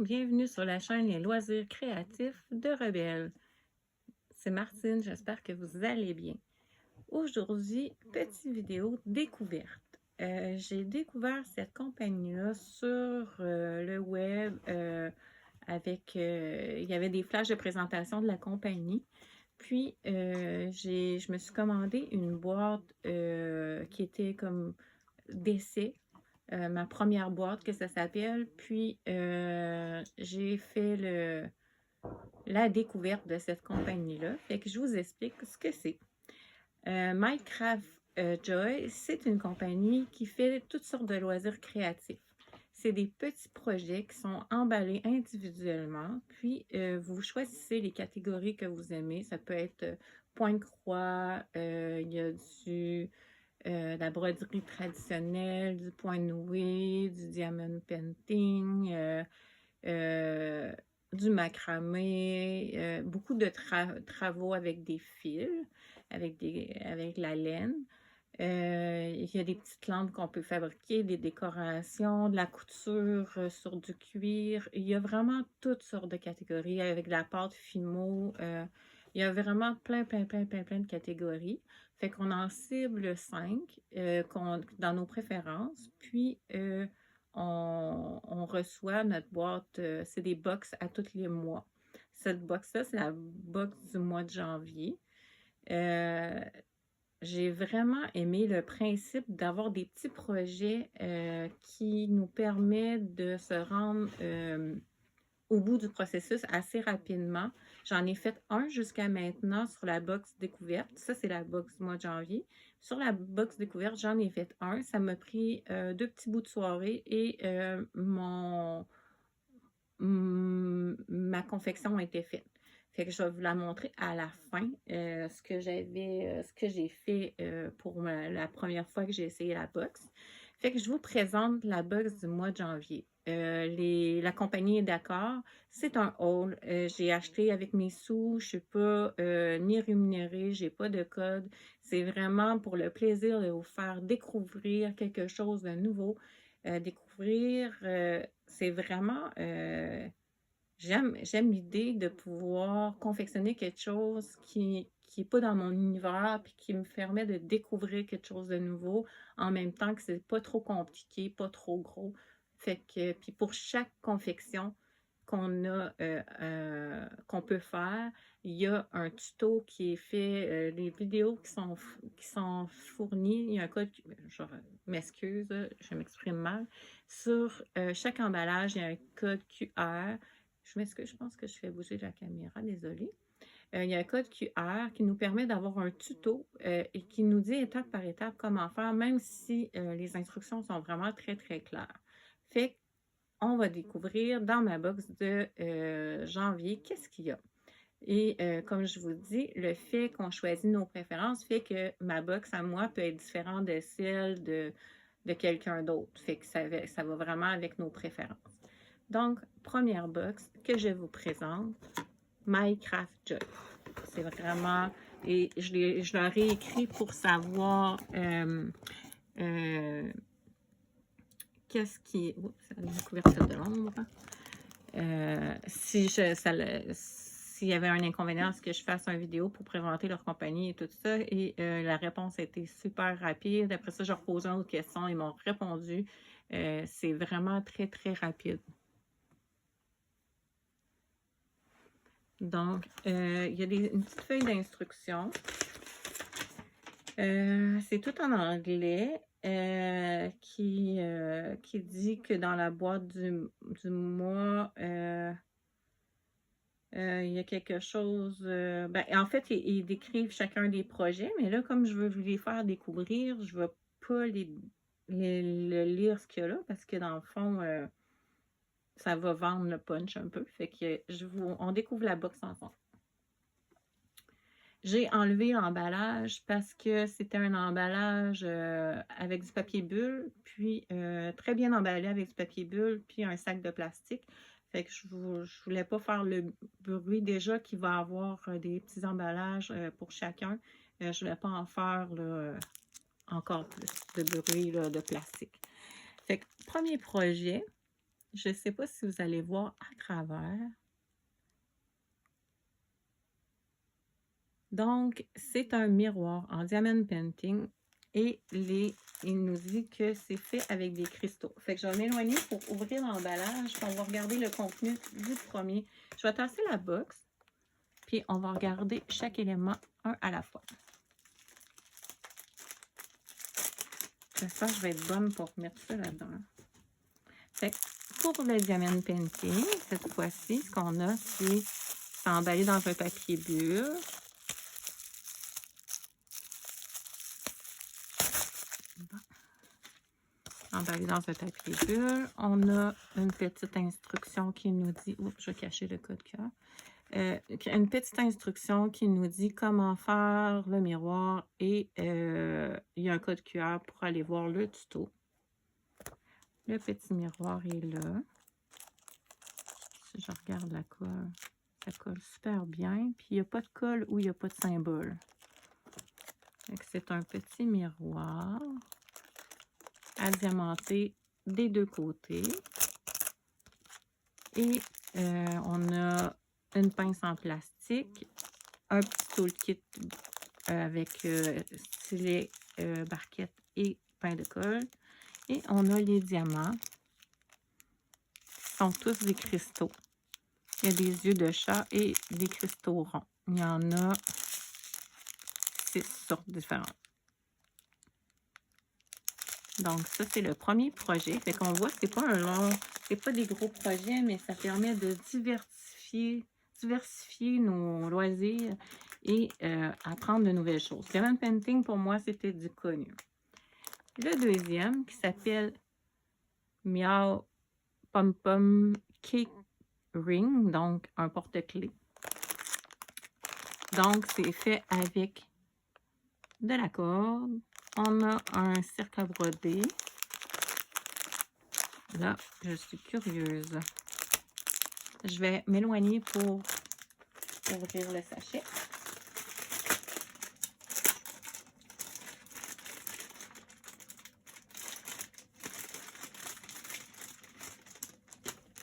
bienvenue sur la chaîne Les Loisirs Créatifs de Rebelle. C'est Martine, j'espère que vous allez bien. Aujourd'hui, petite vidéo découverte. J'ai découvert cette compagnie-là sur le web il y avait des flashs de présentation de la compagnie. Puis, je me suis commandé une boîte qui était comme d'essai. Ma première boîte que ça s'appelle. Puis j'ai fait la découverte de cette compagnie-là. Fait que je vous explique ce que c'est. Minecraft Joy, c'est une compagnie qui fait toutes sortes de loisirs créatifs. C'est des petits projets qui sont emballés individuellement. Puis vous choisissez les catégories que vous aimez. Ça peut être point de croix, il y a la broderie traditionnelle, du point noué, du diamond painting, du macramé, beaucoup de travaux avec des fils, avec la laine. Il y a des petites lampes qu'on peut fabriquer, des décorations, de la couture sur du cuir. Il y a vraiment toutes sortes de catégories avec de la pâte Fimo. Il y a vraiment plein de catégories. Fait qu'on en cible 5 dans nos préférences. Puis, on reçoit notre boîte, c'est des box à tous les mois. Cette box-là, c'est la box du mois de janvier. J'ai vraiment aimé le principe d'avoir des petits projets qui nous permettent de se rendre au bout du processus assez rapidement. J'en ai fait un jusqu'à maintenant sur la box découverte. Ça, c'est la box du mois de janvier. Sur la box découverte, j'en ai fait un. Ça m'a pris 2 petits bouts de soirée et ma confection a été faite. Fait que je vais vous la montrer à la fin, ce que j'ai fait pour la première fois que j'ai essayé la box. Fait que je vous présente la box du mois de janvier. La compagnie est d'accord. C'est un haul. J'ai acheté avec mes sous. Je ne suis pas ni rémunérée. Je n'ai pas de code. C'est vraiment pour le plaisir de vous faire découvrir quelque chose de nouveau. C'est vraiment... J'aime l'idée de pouvoir confectionner quelque chose qui n'est pas dans mon univers puis qui me permet de découvrir quelque chose de nouveau en même temps que c'est pas trop compliqué, pas trop gros. Fait que, puis pour chaque confection qu'on peut faire, il y a un tuto qui est fait, les vidéos qui sont fournies. Il y a un code, je m'excuse, je m'exprime mal. Sur chaque emballage, il y a un code QR. Je m'excuse, je pense que je fais bouger la caméra, désolée. Il y a un code QR qui nous permet d'avoir un tuto et qui nous dit étape par étape comment faire, même si les instructions sont vraiment très claires. Fait qu'on va découvrir dans ma box de janvier qu'est-ce qu'il y a. Et comme je vous dis, le fait qu'on choisit nos préférences fait que ma box à moi peut être différente de celle de quelqu'un d'autre. Fait que ça va vraiment avec nos préférences. Donc, première box que je vous présente, Minecraft Joy. C'est vraiment... Et je leur ai écrit pour savoir qu'est-ce qui... Oups, c'est la couverture de l'ombre. S'il y avait un inconvénient à ce que je fasse une vidéo pour présenter leur compagnie et tout ça. Et la réponse a été super rapide. Après ça, j'ai reposé une autre question. Ils m'ont répondu. C'est vraiment très rapide. Donc, il y a une petite feuille d'instruction. C'est tout en anglais qui dit que dans la boîte du mois, il y a quelque chose... en fait, ils décrivent chacun des projets, mais là, comme je veux vous les faire découvrir, je ne vais pas le lire ce qu'il y a là, parce que dans le fond... ça va vendre le punch un peu. Fait que on découvre la box ensemble. J'ai enlevé l'emballage parce que c'était un emballage avec du papier bulle, puis très bien emballé avec du papier bulle, puis un sac de plastique. Fait que je voulais pas faire le bruit déjà qu'il va avoir des petits emballages pour chacun. Je voulais pas en faire là, encore plus de bruit là, de plastique. Fait que premier projet, Je ne sais pas si vous allez voir à travers. Donc, c'est un miroir en diamond painting et il nous dit que c'est fait avec des cristaux. Fait que je vais m'éloigner pour ouvrir l'emballage. On va regarder le contenu du premier. Je vais tasser la box, puis on va regarder chaque élément un à la fois. J'espère que je vais être bonne pour mettre ça là-dedans. Fait que pour le diamond painting, cette fois-ci, ce qu'on a, c'est emballé dans un papier bulle. Emballé dans un papier bulle. On a une petite instruction qui nous dit... Oups, je vais cacher le code cœur. Une petite instruction qui nous dit comment faire le miroir et il y a un code QR pour aller voir le tuto. Le petit miroir est là. Si je regarde la colle, ça colle super bien. Puis il n'y a pas de colle ou il n'y a pas de symbole. C'est un petit miroir adiamanté des deux côtés. Et on a une pince en plastique, un petit toolkit avec stylet, barquette et pain de colle. Et on a les diamants, qui sont tous des cristaux. Il y a des yeux de chat et des cristaux ronds. Il y en a 6 sortes différentes. Donc, ça, c'est le premier projet. Fait qu'on voit que c'est pas un long, c'est pas des gros projets, mais ça permet de diversifier nos loisirs et apprendre de nouvelles choses. Diamond painting, pour moi, c'était du connu. Le deuxième, qui s'appelle Miao Pom Pom Cake Ring, donc un porte-clés. Donc, c'est fait avec de la corde. On a un cercle à broder. Là, je suis curieuse. Je vais m'éloigner pour ouvrir le sachet.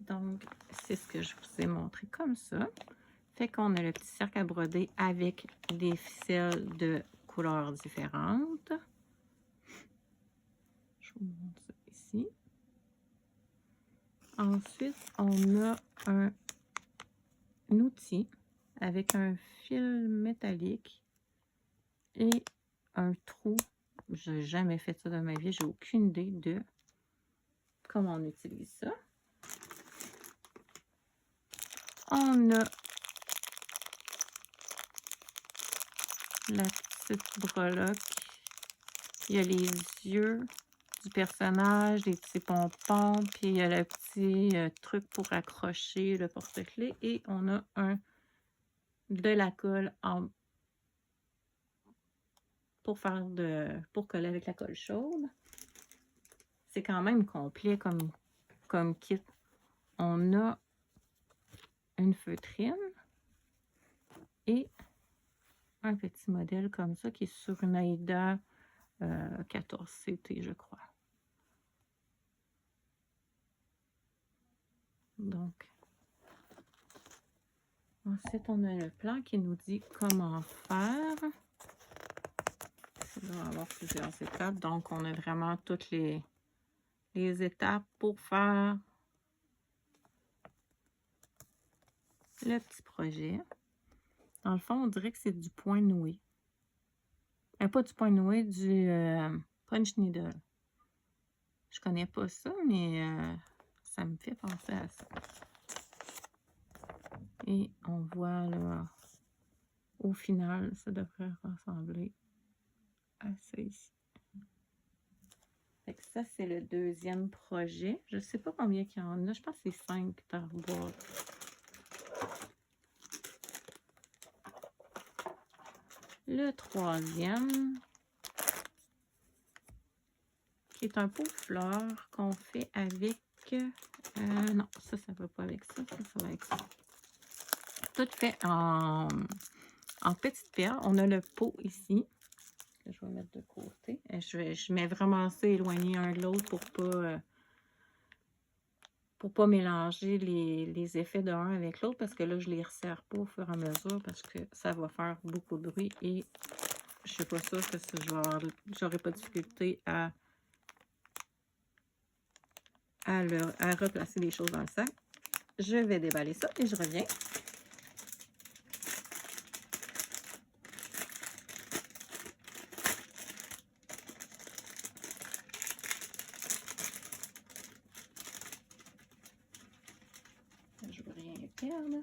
Donc, c'est ce que je vous ai montré comme ça. Fait qu'on a le petit cercle à broder avec des ficelles de couleurs différentes. Je vous montre ça ici. Ensuite, on a un outil avec un fil métallique et un trou. Je n'ai jamais fait ça dans ma vie. J'ai aucune idée de comment on utilise ça. On a la petite breloque. Il y a les yeux du personnage, des petits pompons, puis il y a le petit truc pour accrocher le porte-clés. Et on a de la colle pour coller avec la colle chaude. C'est quand même complet comme kit. On a une feutrine et un petit modèle comme ça qui est sur une Aida 14CT, je crois. Donc, ensuite, on a le plan qui nous dit comment faire. On va avoir plusieurs étapes. Donc, on a vraiment toutes les étapes pour faire le petit projet. Dans le fond, on dirait que c'est du point noué. Pas du point noué, du punch needle. Je connais pas ça, mais ça me fait penser à ça. Et on voit là, au final, ça devrait ressembler à ça ici. Fait que ça, c'est le deuxième projet. Je sais pas combien il y en a. Je pense que c'est 5 par boîte. Le troisième, qui est un pot de fleurs qu'on fait avec... non, ça ne va pas avec ça. Ça va avec ça. Tout fait en petites perles. On a le pot ici, que je vais mettre de côté. Je mets vraiment ça éloigné un de l'autre pour pas... pour pas mélanger les effets de un avec l'autre, parce que là, je les resserre pas au fur et à mesure parce que ça va faire beaucoup de bruit et je suis pas sûre que j'aurai pas de difficulté à replacer les choses dans le sac. Je vais déballer ça et je reviens. Je veux rien perdre.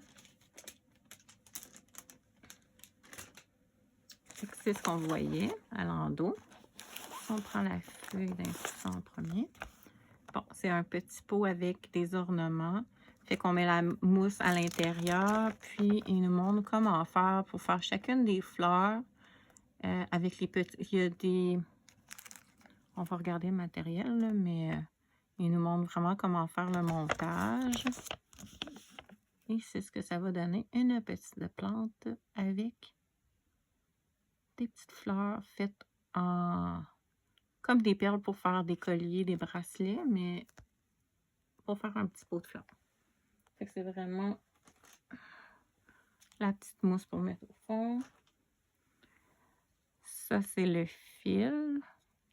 C'est ce qu'on voyait à l'endos. On prend la feuille d'instruction en premier. Bon, c'est un petit pot avec des ornements. Fait qu'on met la mousse à l'intérieur, puis il nous montre comment faire pour faire chacune des fleurs avec les petits... Il y a des... On va regarder le matériel, là, mais il nous montre vraiment comment faire le montage. Et c'est ce que ça va donner. Une petite plante avec des petites fleurs faites en... comme des perles pour faire des colliers, des bracelets, mais pour faire un petit pot de fleurs. Fait que c'est vraiment la petite mousse pour mettre au fond. Ça, c'est le fil,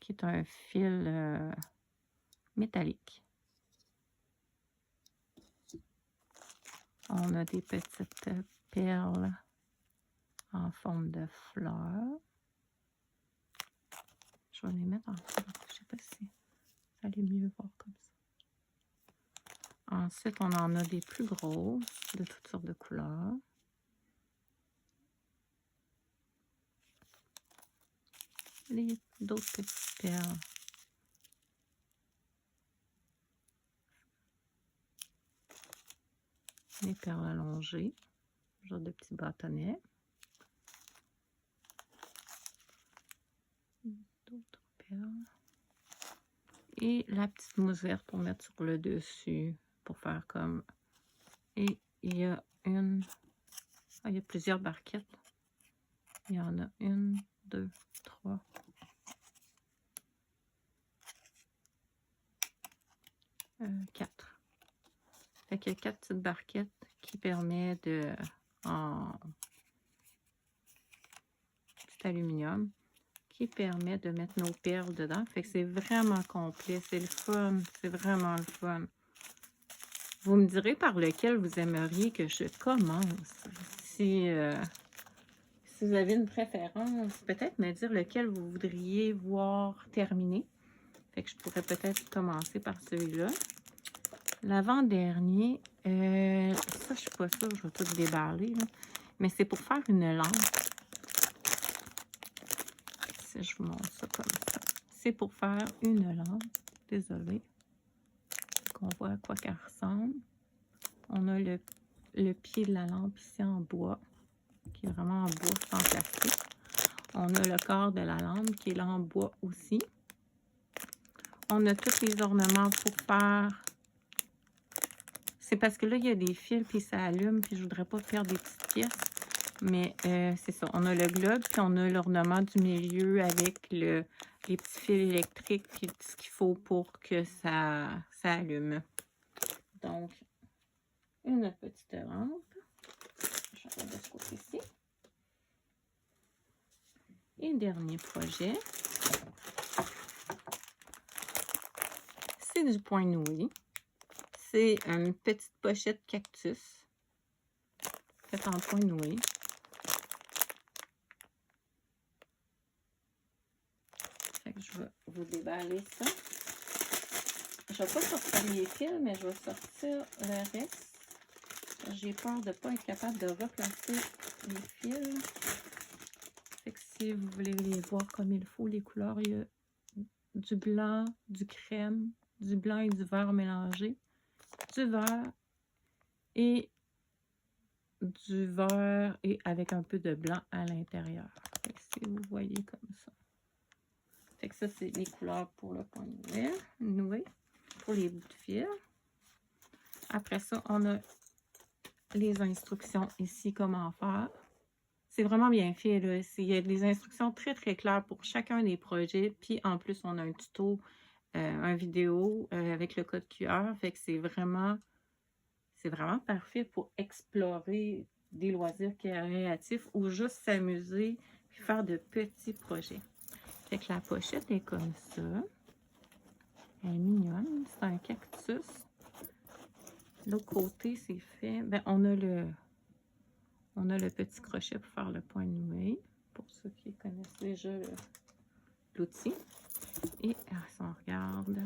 qui est un fil métallique. On a des petites perles en forme de fleurs. Je vais les mettre en forme. Je ne sais pas si ça allait mieux voir comme ça. Ensuite, on en a des plus grosses, de toutes sortes de couleurs. D'autres petites perles. Les perles allongées, genre de petits bâtonnets. D'autres perles. Et la petite mousse verte pour mettre sur le dessus, pour faire comme... Et il y a une... Ah, il y a plusieurs barquettes. Il y en a 1, 2, 3. Quatre. Fait qu'il y a 4 petites barquettes qui permettent de... en petit aluminium, qui permet de mettre nos perles dedans. Fait que c'est vraiment complet. C'est le fun. C'est vraiment le fun. Vous me direz par lequel vous aimeriez que je commence. Si vous avez une préférence, peut-être me dire lequel vous voudriez voir terminé. Fait que je pourrais peut-être commencer par celui-là. L'avant-dernier, ça, je suis pas sûre, je vais tout déballer, là. Mais c'est pour faire une lampe. Si je vous montre ça comme ça. C'est pour faire une lampe. Désolée. Qu'on voit à quoi qu'elle ressemble. On a le pied de la lampe ici en bois, qui est vraiment en bois sans plastique. On a le corps de la lampe qui est là en bois aussi. On a tous les ornements pour faire... C'est parce que là, il y a des fils, puis ça allume, puis je voudrais pas faire des petites pièces. Mais c'est ça. On a le globe, puis on a l'ornement du milieu avec les petits fils électriques, puis ce qu'il faut pour que ça allume. Donc, une petite lampe. Je vais de ce côté-ci. Et dernier projet. C'est du point noué. C'est une petite pochette cactus faite en point noué. Fait que je vais vous déballer ça. Je ne vais pas sortir les fils, mais je vais sortir le reste. J'ai peur de ne pas être capable de replacer les fils. Fait que si vous voulez les voir comme il faut, les couleurs, il y a du blanc, du crème, du blanc et du vert mélangé. Du vert et avec un peu de blanc à l'intérieur. Si vous voyez comme ça. Fait que ça, c'est les couleurs pour le point noué, pour les bouts de fil. Après ça, on a les instructions ici, comment faire. C'est vraiment bien fait, là. Il y a des instructions très, très claires pour chacun des projets. Puis, en plus, on a un tuto un vidéo avec le code QR. Fait que c'est vraiment parfait pour explorer des loisirs créatifs ou juste s'amuser puis faire de petits projets. Fait que la pochette est comme ça. Elle est mignonne. C'est un cactus. L'autre côté, c'est fait. Ben, on a le petit crochet pour faire le point noué. Pour ceux qui connaissent déjà l'outil. Et si on regarde,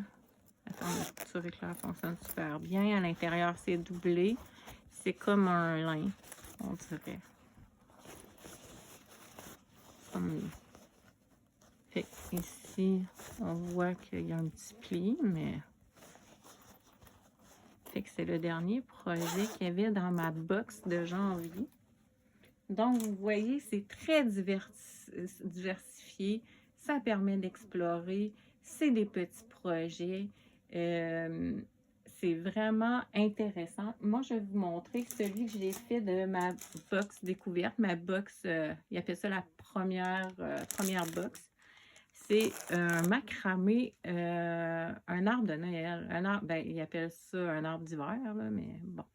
attends, la couture éclair fonctionne super bien. À l'intérieur, c'est doublé. C'est comme un lin, on dirait. Fait ici, on voit qu'il y a un petit pli, mais fait que c'est le dernier projet qu'il y avait dans ma box de janvier. Donc, vous voyez, c'est très diversifié. Ça permet d'explorer. C'est des petits projets. C'est vraiment intéressant. Moi, je vais vous montrer celui que j'ai fait de ma box découverte. Ma box, il appelle ça la première box. C'est un macramé, un arbre de Noël. Un arbre, ben, il appelle ça un arbre d'hiver, là, mais bon.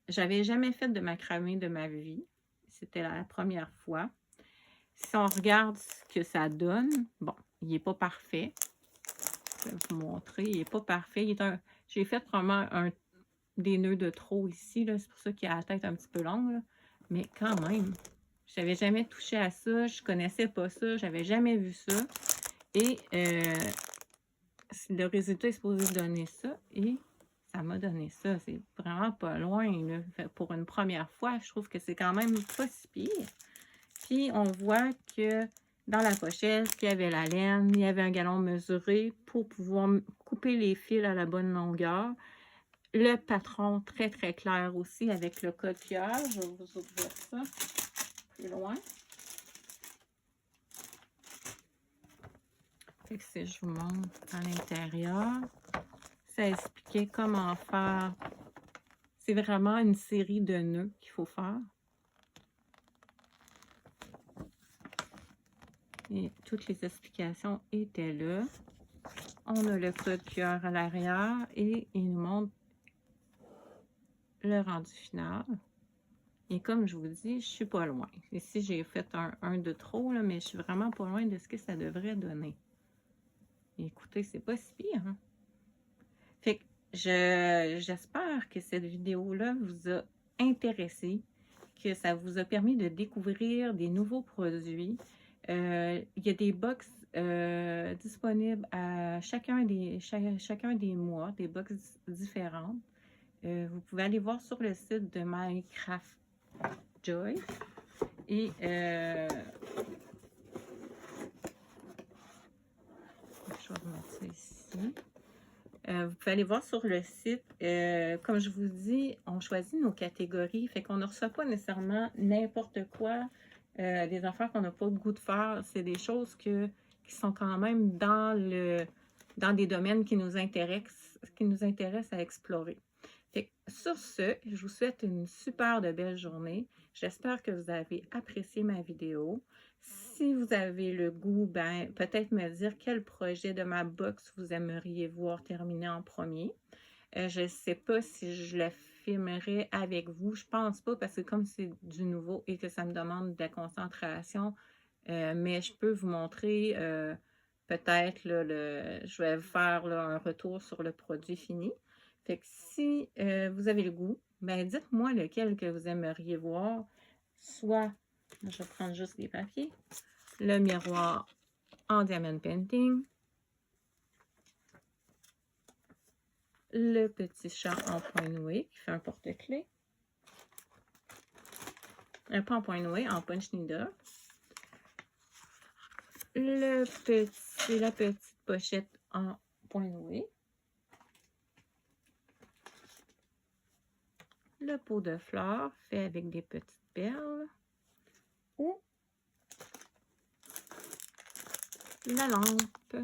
J'avais jamais fait de macramé de ma vie. C'était la première fois. Si on regarde ce que ça donne, bon, il n'est pas parfait. Je vais vous montrer, il n'est pas parfait. J'ai fait vraiment des nœuds de trop ici, c'est pour ça qu'il a la tête un petit peu longue, là. Mais quand même, je n'avais jamais touché à ça, je ne connaissais pas ça, je n'avais jamais vu ça. Et le résultat est supposé donner ça, et ça m'a donné ça. C'est vraiment pas loin, là. Pour une première fois, je trouve que c'est quand même pas si pire. Puis, on voit que dans la pochette, il y avait la laine, il y avait un galon mesuré pour pouvoir couper les fils à la bonne longueur. Le patron très, très clair aussi avec le code QR. Je vais vous ouvrir ça plus loin. Fait que si je vous montre à l'intérieur, ça expliquait comment faire. C'est vraiment une série de nœuds qu'il faut faire. Et toutes les explications étaient là. On a le code QR à l'arrière et il nous montre le rendu final. Et comme je vous dis, je suis pas loin. Ici, j'ai fait un de trop, là, mais je suis vraiment pas loin de ce que ça devrait donner. Et écoutez, c'est pas si pire, hein? Fait que j'espère que cette vidéo-là vous a intéressé, que ça vous a permis de découvrir des nouveaux produits. Il y a des box disponibles à chacun des mois, des box différentes. Vous pouvez aller voir sur le site de Minecraft Joy. Et je vais remettre ça ici. Vous pouvez aller voir sur le site. Comme je vous dis, on choisit nos catégories. Fait qu'on ne reçoit pas nécessairement n'importe quoi. Des affaires qu'on n'a pas le goût de faire. C'est des choses qui sont quand même dans des domaines qui nous intéressent à explorer. Fait que sur ce, je vous souhaite une super de belle journée. J'espère que vous avez apprécié ma vidéo. Si vous avez le goût, ben, peut-être me dire quel projet de ma box vous aimeriez voir terminer en premier. Je ne sais pas si je le filmerai avec vous. Je pense pas parce que comme c'est du nouveau et que ça me demande de la concentration, mais je peux vous montrer peut-être, je vais faire là, un retour sur le produit fini. Fait que si vous avez le goût, ben dites-moi lequel que vous aimeriez voir. Soit, je vais prendre juste les papiers, le miroir en diamond painting, le petit chat en point noué qui fait un porte-clés, pas en point noué, en punch needle, la petite pochette en point noué, le pot de fleurs fait avec des petites perles, ou la lampe.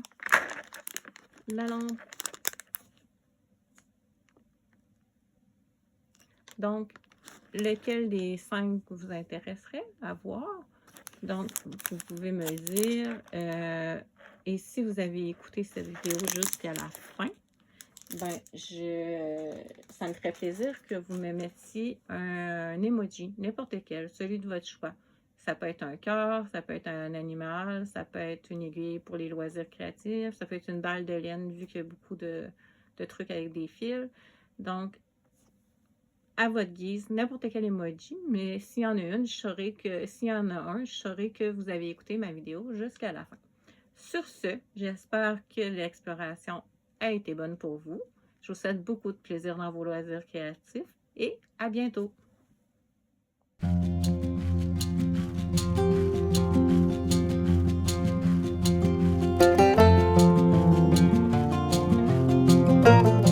Donc, lequel des 5 vous intéresserait à voir? Donc, vous pouvez me dire Et si vous avez écouté cette vidéo jusqu'à la fin, ben, ça me ferait plaisir que vous me mettiez un emoji, n'importe quel, celui de votre choix. Ça peut être un cœur, ça peut être un animal, ça peut être une aiguille pour les loisirs créatifs, ça peut être une balle de laine, vu qu'il y a beaucoup de trucs avec des fils. Donc, à votre guise, n'importe quel emoji, mais s'il y en a une, je saurai que, s'il y en a un, je saurai que vous avez écouté ma vidéo jusqu'à la fin. Sur ce, j'espère que l'exploration a été bonne pour vous. Je vous souhaite beaucoup de plaisir dans vos loisirs créatifs et à bientôt!